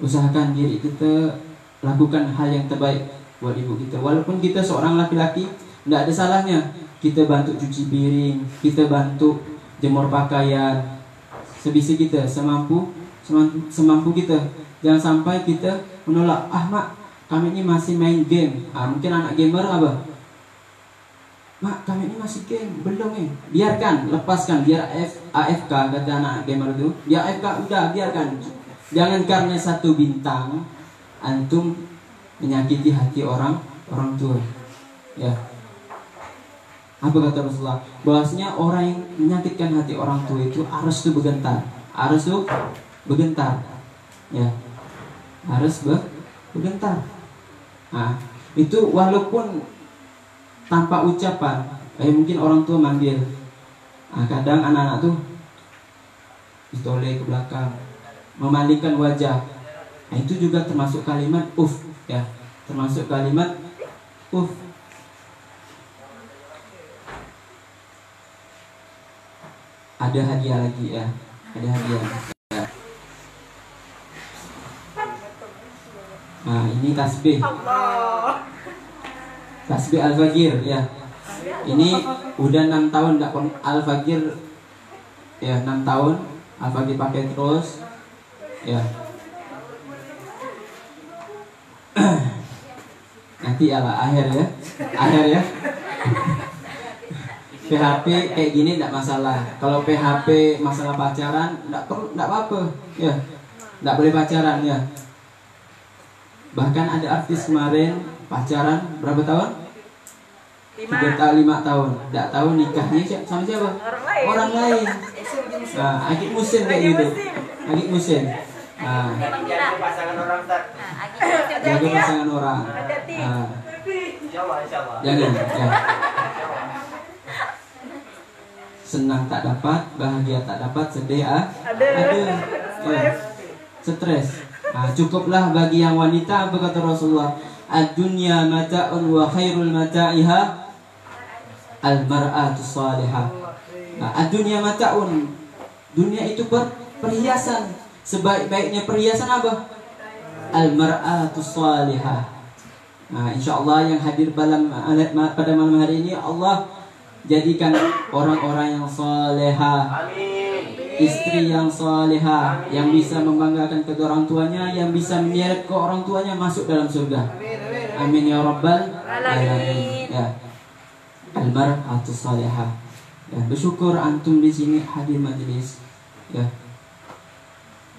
Usahakan diri kita lakukan hal yang terbaik buat ibu kita. Walaupun kita seorang laki-laki, tidak ada salahnya kita bantu cuci piring, kita bantu jemur pakaian, sebisa kita, semampu kita. Jangan sampai kita menolak, mak, kami ini masih main game. Mungkin anak gamer mak, kami ini masih game, belum biarkan, lepaskan, biar AFK, kata anak gamer itu, biar AFK, udah biarkan. Jangan karena satu bintang antum menyakiti hati orang tua, ya. Apa kata Rasulullah? Bahwasanya orang yang menyakitkan hati orang tua itu arus itu bergetar, arus itu bergentar, ya, harus bergentar. Nah, itu walaupun tanpa ucapan, mungkin orang tua manggil. Nah, kadang anak-anak tuh ditoleh ke belakang, memalingkan wajah. Nah, itu juga termasuk kalimat ya, termasuk kalimat Ada hadiah lagi ya, ada hadiah. Ya. Nah, ini tasbih. Tasbih Al-Fajir ya. Ini udah 6 tahun enggak Al-Fajir ya, 6 tahun Al-Fajir pakai terus ya. Nanti akhir ya. PHP kayak gini enggak masalah. Kalau PHP masalah pacaran enggak apa-apa ya. Enggak boleh pacaran ya. Bahkan ada artis kemarin pacaran berapa tahun? 5 tahun. Enggak tahu nikahnya sama siapa? Orang lain. Nah, agak musim kayak gitu. Agak musim. Nah, Jaga pasangan orang tak. jaga pasangan orang. Nah, jangan ya. Senang tak dapat, bahagia tak dapat, sedih ada. Ya. Stres. Nah, cukuplah bagi yang wanita, berkata Rasulullah, ad-dunya mata'un wa khairul mata'iha al-mar'atu salihah. Nah, ad-dunya mata'un, dunia itu perhiasan. Sebaik-baiknya perhiasan apa? Al-mar'atu salihah. Nah, insyaallah yang hadir pada malam hari ini Allah jadikan orang-orang yang salihah, istri yang salihah, yang bisa membanggakan kedua orang tuanya, yang bisa menyeret ke orang tuanya masuk dalam surga. Amin ya rabbal alamin. Ya. Al-mar'atu salihah. Ya, bersyukur antum di sini hadir majelis. Ya.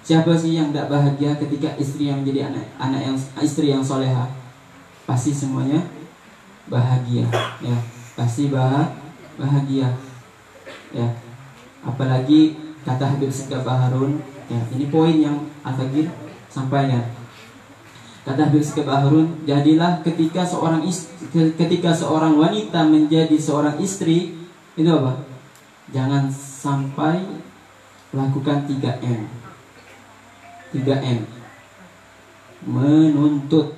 Siapa sih yang tidak bahagia ketika istri yang menjadi istri yang salihah? Pasti semuanya bahagia. Ya, pasti bahagia. Ya. Apalagi kata Habib Segaf Harun, ya, ini poin yang Al-Fajir sampaikan. Kata Habib Segaf Harun, jadilah ketika seorang wanita menjadi seorang istri, itu apa? Jangan sampai lakukan 3M. 3M. Menuntut.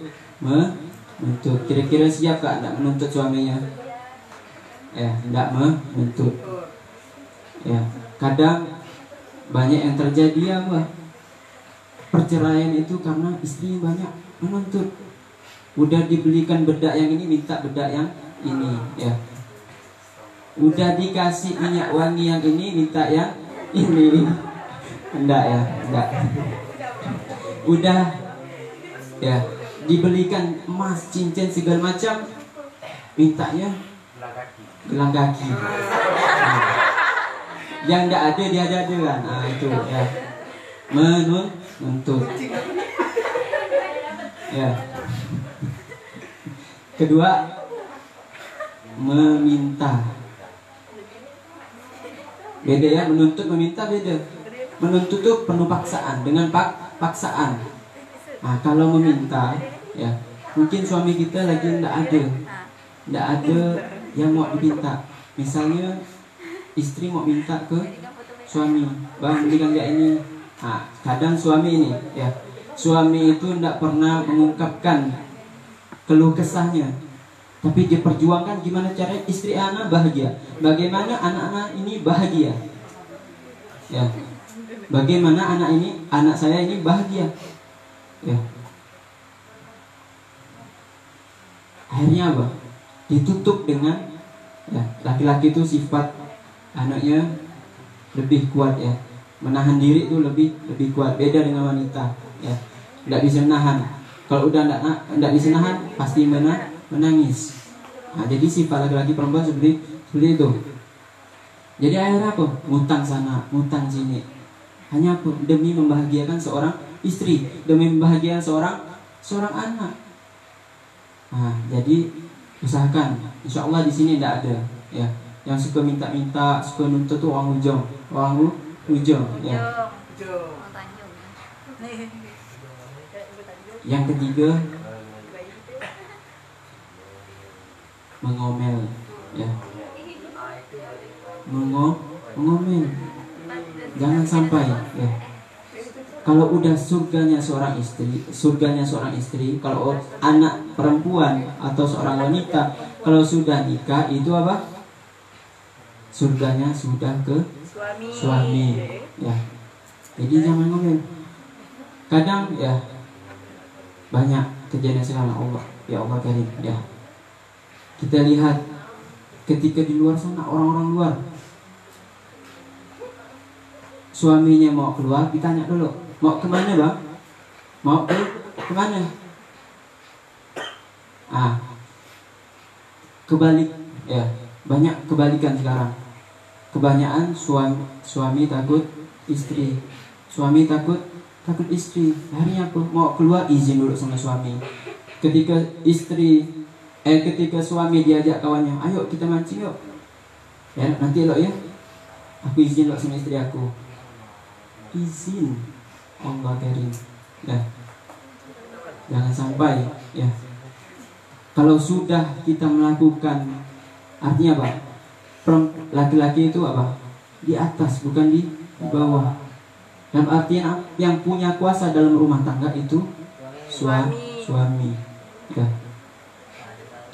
Kira-kira siap gak tidak menuntut suaminya? Ya, tidak menuntut. Ya, kadang banyak yang terjadi apa? Perceraian itu karena istri banyak menuntut. Udah dibelikan bedak yang ini, minta bedak yang ini, ya. Udah dikasih minyak wangi yang ini, minta yang ini. Enggak. Udah ya dibelikan emas, cincin segala macam, mintanya gelang kaki. Yang enggak ada dia kan. Nah, itu ya. Menuntut. Ya. Kedua, meminta. Beda ya, menuntut meminta beda. Menuntut itu penuh paksaan, dengan paksaan. Nah, kalau meminta, ya mungkin suami kita lagi tidak ada yang mau diminta. Misalnya istri mau minta ke suami, bang belikan dia ini. Nah, kadang suami ini, ya suami itu tidak pernah mengungkapkan keluh kesahnya, tapi dia perjuangkan gimana caranya istri anak bahagia, bagaimana anak-anak ini bahagia, ya. Bagaimana anak saya ini bahagia, ya. Akhirnya apa? Ditutup dengan, ya, laki-laki itu sifat anaknya lebih kuat, ya, menahan diri itu lebih kuat. Beda dengan wanita, ya, tidak bisa menahan. Kalau udah tidak bisa menahan, pasti menangis. Nah, jadi sifat laki-laki perempuan seperti itu. Jadi akhirnya apa? Ngutang sana, ngutang sini. Hanya demi membahagiakan seorang istri, demi membahagiakan seorang anak. Nah, jadi usahakan. Insya Allah di sini tidak ada, ya, yang suka minta-minta, suka nuntut tuh orang ujung, ya. Yang ketiga, mengomel, ya. Mengomel. Jangan sampai, ya. Kalau udah surganya seorang istri, kalau anak perempuan atau seorang wanita, kalau sudah nikah itu apa? Surganya sudah ke suami, ya. Jadi jangan ngomel. Kadang ya banyak kejadian sekarang, ya Allah karim, ya. Kita lihat ketika di luar sana orang-orang luar, suaminya mau keluar, ditanya dulu, mau kemana bang? Mau kemana? Kebalik, ya, banyak kebalikan sekarang. Kebanyakan suami takut istri, suami takut istri. Akhirnya apa? Mau keluar izin dulu sama suami. Ketika suami diajak kawannya, ayo kita mancing yuk. Ya nanti lo ya, aku izin lo sama istri aku. Izin, Allah karim. Ya, jangan sampai, ya. Kalau sudah kita melakukan, artinya apa? Laki-laki itu apa? Di atas, bukan di bawah. Dan artinya yang punya kuasa dalam rumah tangga itu suami. Ya.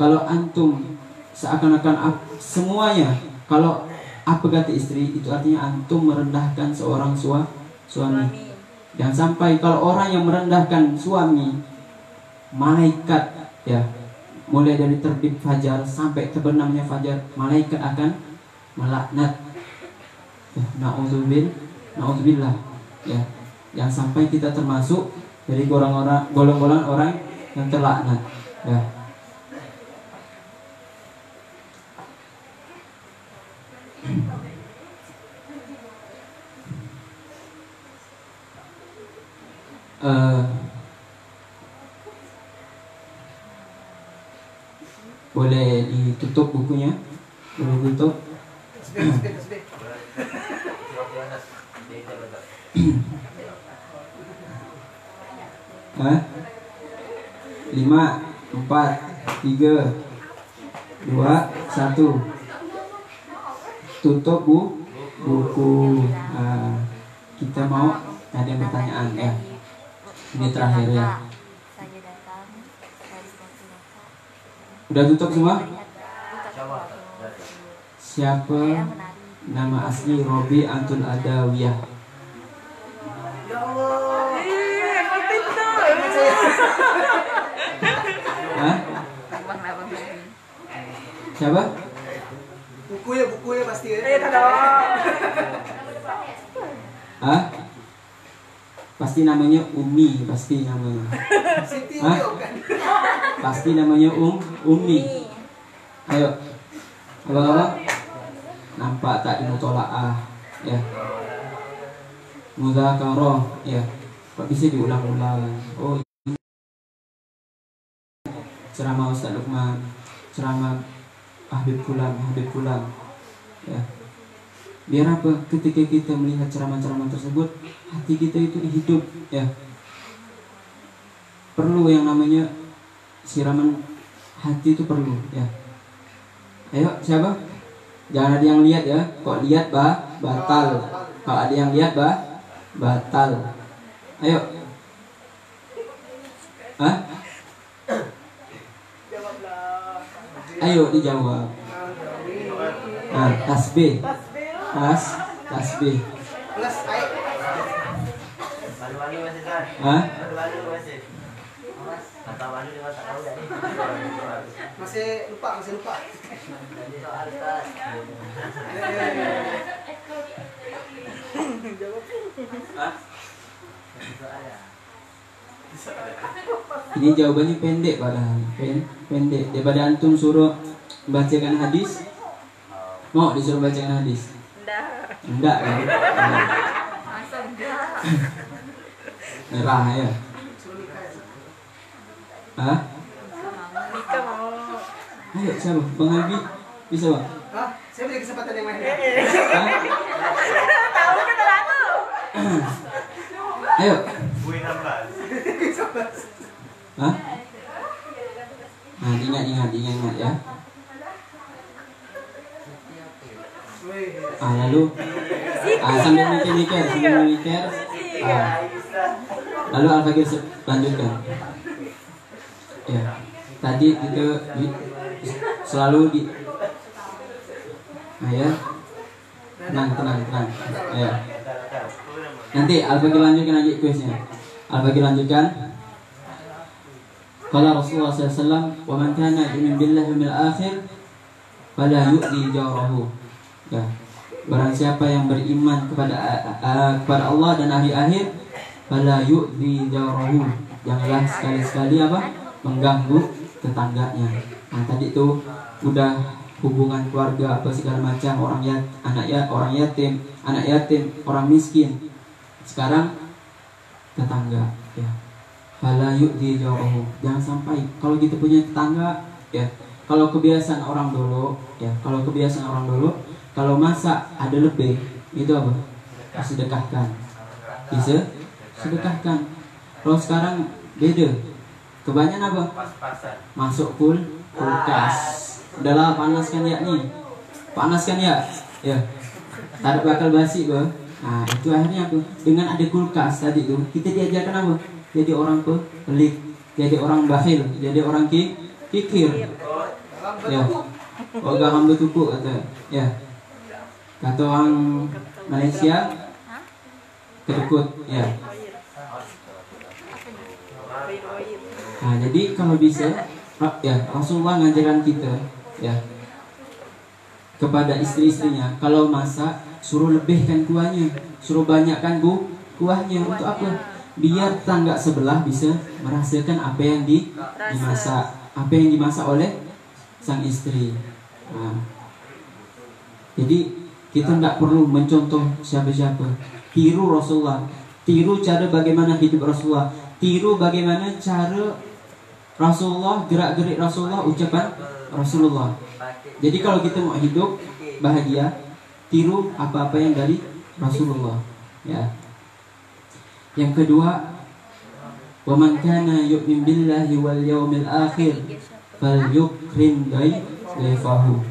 Kalau antum seakan-akan semuanya, kalau apa kata istri, itu artinya antum merendahkan seorang suami. Jangan sampai kalau orang yang merendahkan suami, malaikat, ya, mulai dari terbit fajar sampai terbenamnya fajar, malaikat akan melaknat. Ya, na'udzubillah. Ya, jangan sampai kita termasuk dari golongan orang yang terlaknat. Ya. Boleh ditutup bukunya? Boleh ditutup? Hah? 5, 4, 3, 2, 1. Tutup buku. Kita mau ada pertanyaan, ya. Ini terakhir, ya. Udah tutup semua? Siapa nama asli Robi Antul Adawiyah? Ya Allah. Hah? Siapa? Bukunya pasti ya. Hah? Pasti namanya Umi, pasti namanya. Hah? Pasti namanya Umi. Ayo. Apa? Nampak tak di mutola'ah, ya. Mudzakarah, ya. Kok bisa diulang-ulang? Oh, ini ceramah Ustaz Lukman, ceramah Habib Fulan, ya. Biar apa? Ketika kita melihat ceramah-ceramah tersebut, hati kita itu hidup, ya. Perlu yang namanya siraman hati itu perlu, ya. Ayo, siapa? Jangan ada yang lihat, ya. Kok lihat batal. Kalau ada yang lihat batal. Ayo. Hah? Ayo dijawab. Tasbih. Tasbih. Malu-malu masih kan? Hah? Malu-malu masih. Kata malu dia tak tahu dah ni. Masih lupa. Soal tas. Hah? Ini jawabannya pendek padahal. Pendek. Daripada antum suruh membacakan hadis, mau disuruh bacakan hadis? Enggak kan? Merah ya. Hah? Ayo siapa? Bang Albi bisa bang? Saya beri kesempatan yang lain. Ayo. Hah? Nah, ingat ya. Lalu sambil mikir. Lalu Al-Fakir lanjutkan. Ya, tadi itu selalu di. Ya, tenang. Ya. Nanti Al-Fakir lanjutkan lagi kuisnya. Al-Fakir lanjutkan. Qala Rasulullah SAW, wa man kana yu'minu billahi wal yawmil akhir fala yu'dhi jarahu. Ya. Barang siapa yang beriman kepada Allah dan hari akhir, fala yu'dhi jarahu. Janganlah sekali-sekali mengganggu tetangganya. Nah, tadi itu udah hubungan keluarga apa segala macam, orang yatim, orang miskin. Sekarang tetangga, ya. Fala yu'dhi jarahu. Jangan sampai kalau kita punya tetangga, ya. Kalau kebiasaan orang dulu, kalau masak ada lebih, itu apa? Sedekahkan. Bisa sedekahkan. Kalau sekarang beda. Kebanyakan apa? Masuk kulkas. Udahlah, panaskan ya nih. Panaskan ya. Ya. Tak bakal basi gua. Nah, itu akhirnya apa? Dengan ada kulkas tadi tuh, kita diajarkan apa? Jadi orang pelit, jadi orang bakhil, jadi orang kikir. Ya. Gak hamba tuku kata. Ya. Kata orang Malaysia kedekut, ya. Nah, jadi kalau bisa, ya, Rasulullah ngajaran kita, ya, kepada istri-istrinya, kalau masak suruh lebihkan kuahnya, suruh banyakkan kuahnya. Untuk apa? Biar tetangga sebelah bisa merasakan apa yang dimasak oleh sang istri. Nah, jadi kita tidak perlu mencontoh siapa-siapa. Tiru Rasulullah, tiru cara bagaimana hidup Rasulullah, tiru bagaimana cara Rasulullah, gerak-gerik Rasulullah, ucapan Rasulullah. Jadi kalau kita mau hidup bahagia, tiru apa-apa yang dari Rasulullah, ya. Yang kedua, wa man kana yu'min billahi wal yawmil akhir falyukrim dayfahu.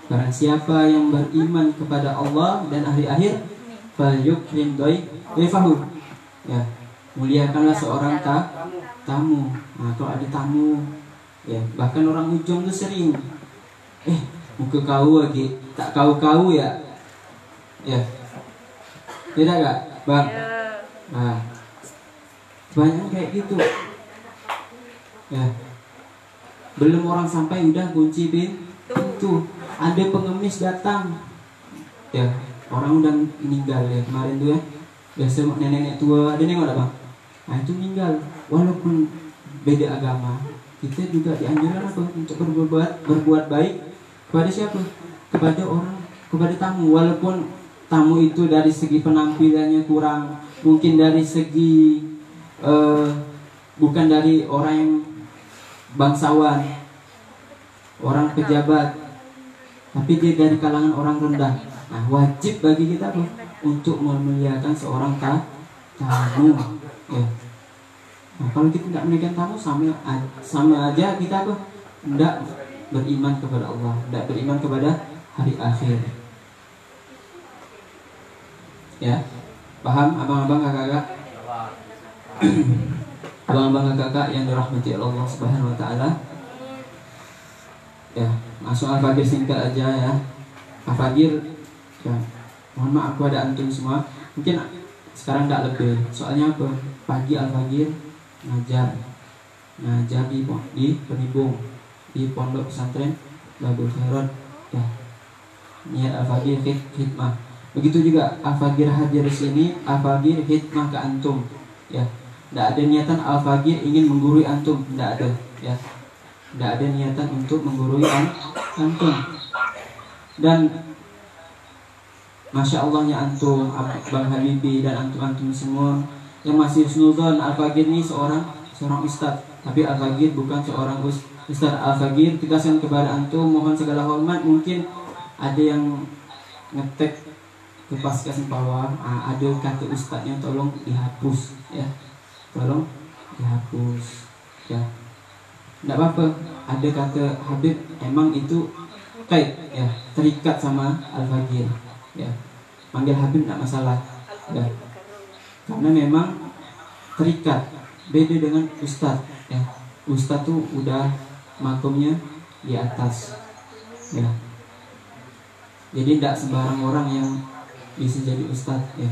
Barang siapa yang beriman kepada Allah dan hari akhir, falyukrim dayfahu. Ya, muliakanlah seorang tamu. Nah, kalau ada tamu, ya, bahkan orang ujung tuh sering, muka kau lagi, tak kau ya. Ya. Tidak gak, Bang? Nah, banyak kayak gitu. Ya. Belum orang sampai udah kunci pintu. Ada pengemis datang. Ya, orang udah meninggal ya kemarin tuh ya. Biasa nenek-nenek tua, ada nengok Bang? Nah, itu meninggal. Walaupun beda agama, kita juga dianjurkan apa? Untuk berbuat baik kepada siapa? Kepada tamu. Walaupun tamu itu dari segi penampilannya kurang, mungkin dari segi bukan dari orang yang bangsawan, orang pejabat, tapi dia dari kalangan orang rendah. Nah, wajib bagi kita apa? Untuk memuliakan seorang tamu. Ya. Nah, kalau kita tidak memuliakan tamu, sama aja kita apa? Tidak beriman kepada Allah, tidak beriman kepada hari akhir. Ya, paham abang-abang kakak-kakak? Abang-abang kakak yang dirahmati Allah Subhanahu wa taala. Ya, masuk Al-Fakir singkat aja ya. Al-Fakir, ya, mohon maaf kepada antum semua. Mungkin sekarang tidak lebih. Soalnya apa? Pagi Al-Fakir ngajar di Penibung, di Pondok Pesantren Babul Khairat. Ya, niat Al-Fakir hikmah. Begitu juga Al-Fakir hadir di sini, Al-Fakir hikmah ke antum. Ya, tidak ada niatan Al-Fakir ingin menggurui antum, tidak ada. Ya, tidak ada niatan untuk menggurui antum. Dan Masya Allahnya antum, Bang Habibi dan antum-antum semua yang masih husnuzon, Al-Fakir ini seorang ustaz, tapi Al-Fakir bukan seorang ustaz. Al-Fakir tegaskan kepada antum, mohon segala hormat. Mungkin ada yang ngetek ke Paskas bawah, ada kata ustaznya tolong dihapus ya. tolong dihapus ya. Tidak apa-apa, ada kata Habib emang itu kait ya, terikat sama Al-Fagir ya. Panggil Habib tidak masalah ya. Karena memang terikat, beda dengan Ustadz ya. Ustadz tuh udah makomnya di atas ya. Jadi tidak sembarang orang yang bisa jadi Ustadz ya.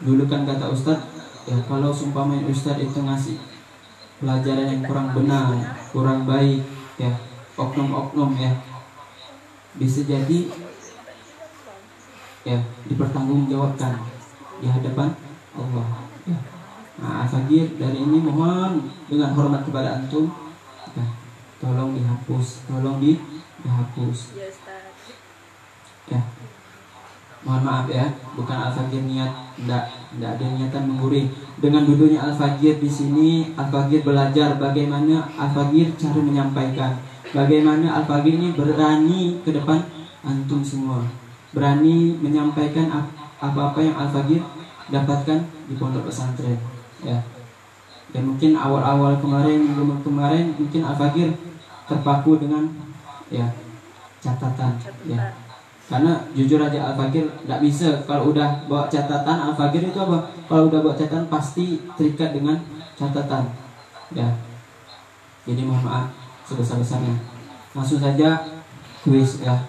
Dulu kan kata Ustadz ya, kalau sumpah Ustadz itu ngasih pelajaran yang kurang benar, kurang baik ya, oknum-oknum ya, bisa jadi ya dipertanggungjawabkan di hadapan Allah ya. Nah, Al-Fagir dari ini mohon dengan hormat kepada antum ya, tolong dihapus, tolong dihapus ya. Mohon maaf ya, bukan Al-Fagir niat, tidak ada niatan menggurui. Dengan duduknya Al-Fagir di sini, Al-Fagir belajar bagaimana Al-Fagir cara menyampaikan, bagaimana Al-Fagir ini berani ke depan antum semua, berani menyampaikan apa-apa yang Al-Fagir dapatkan di pondok pesantren ya. Dan mungkin awal-awal kemarin, minggu kemarin mungkin Al-Fagir terpaku dengan ya catatan ya. Karena jujur aja Al-Fagir tidak bisa kalau udah bawa catatan. Al-Fagir itu apa? Kalau udah bawa catatan pasti terikat dengan catatan ya. Jadi mohon maaf sebesar-besarnya. Langsung saja kuis ya.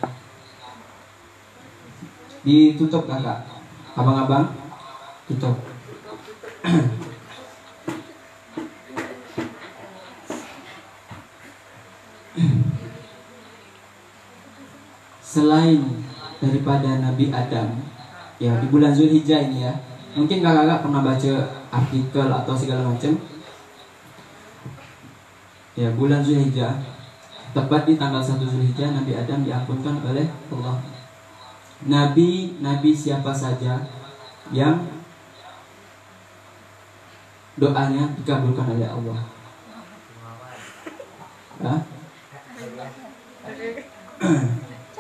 Ditutup kakak, abang-abang tutup. Selain daripada Nabi Adam ya, di bulan Zulhijjah ini ya, mungkin kakak-kakak pernah baca artikel atau segala macam ya. Bulan Zulhijjah, tepat di tanggal 1 Zulhijjah, Nabi Adam diampunkan oleh Allah. Nabi siapa saja yang doanya dikabulkan oleh Allah ya?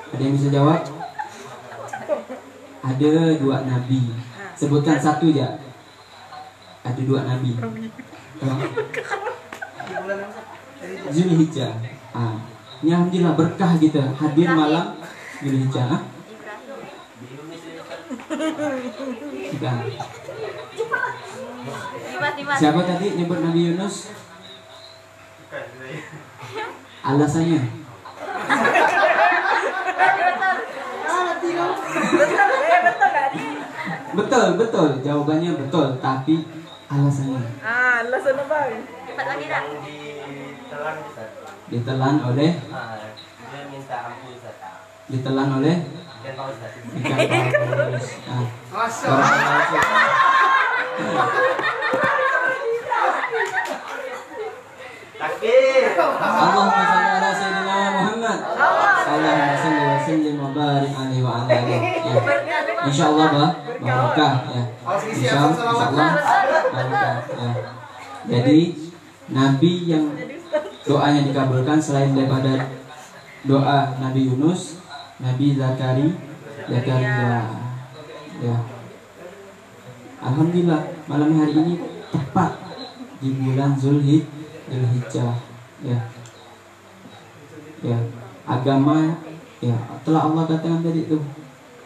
Ada yang bisa jawab? Ada 2 nabi. Sebutkan satu ya. Ada 2 nabi. Zulhijjah. Ini alhamdulillah berkah gitu hadir malam Zulhijjah. Siapa tadi nyebut Nabi Yunus? Alasannya? Betul, jawabannya betul, tapi alasannya. Alasan apa? Cepat lagi dah. Ditelan bisa. Ditelan oleh? Dia minta ampun Ustaz. Ditelan oleh? Ikan paus Ustaz. Ikan paus. Takbir. Allahumma shalli ala sayyidina Muhammad. Allahumma shalli wa sallim wa barik alaihi wa ala alihi. Insyaallah berkah ya. Insyaallah berkah ya. Jadi nabi yang doanya dikabulkan selain daripada doa Nabi Yunus, Nabi Zakaria ya. Alhamdulillah malam hari ini tepat di bulan Zulhijjah ya. Ya, agama ya telah Allah katakan tadi itu,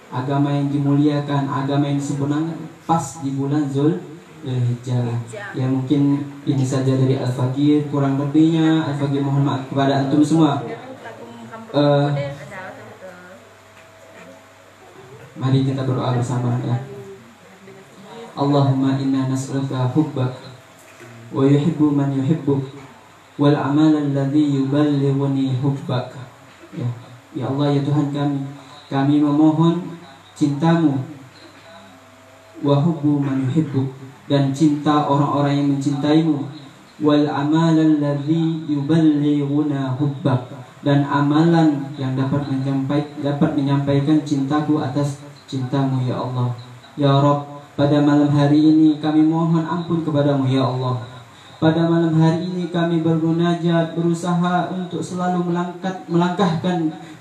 agama yang dimuliakan, agama yang disempurnakan pas di bulan Zulhijjah. Ya mungkin ini saja dari Al-Fagir, kurang lebihnya Al-Fagir mohon maaf kepada antum semua. Mari kita berdoa bersama ya. Allahumma inna nas'aluka hubbak wa yuhibbu man yuhibbuk wal amal alladhi yuballighuni hubbak. Ya Allah ya Tuhan kami memohon cintamu, wa hubbu man yuhibbuk, dan cinta orang-orang yang mencintaimu, wal amal alladhi yuballighuna hubbak, dan amalan yang dapat menyampaikan cintaku atas cintamu ya Allah. Ya Rabb, pada malam hari ini kami mohon ampun kepadamu ya Allah. Pada malam hari ini kami bermunajat, berusaha untuk selalu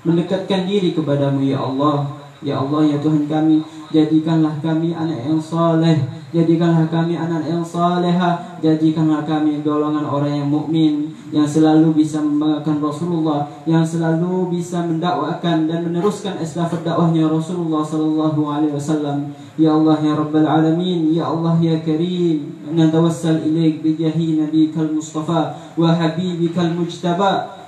mendekatkan diri kepadamu ya Allah. Ya Allah ya Tuhan kami, jadikanlah kami anak yang soleh, Jadikanlah kami anak yang salehah. Jadikanlah kami golongan orang yang mukmin, yang selalu bisa membanggakan Rasulullah, yang selalu bisa mendakwakan dan meneruskan estafet dakwahnya Rasulullah sallallahu alaihi wasallam. Ya Allah ya Rabbal alamin, ya Allah ya Karim, natawassal ilaik bi jahi nabiyikal mustafa wa habibikal mujtaba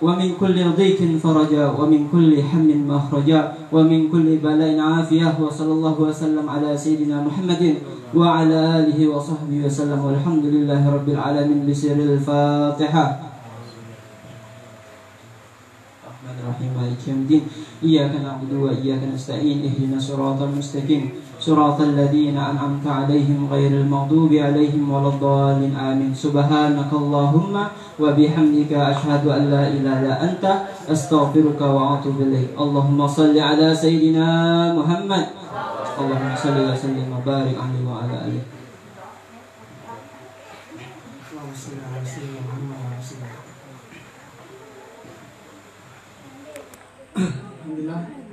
ومن كل ضيق فرجا ومن كل هم مخرجا ومن كل بلاء عافية وصلى الله وسلم على سيدنا محمد وعلى آله وصحبه وسلم والحمد لله رب العالمين بسر الفاتحة. الرحمن الرحيم مالك يوم الدين إياك نعبد وإياك نستعين اهدنا الصراط المستقيم صراط الذين أنعمت عليهم غير المغضوب عليهم ولا الضالين آمين. سبحانك اللهم وبحمدك أشهد أن لا إله إلا أنت أستغفرك وأتوب إليك. اللهم صل على سيدنا محمد. اللهم صل وسلم وبارك عليه وعلى آله. Alhamdulillah.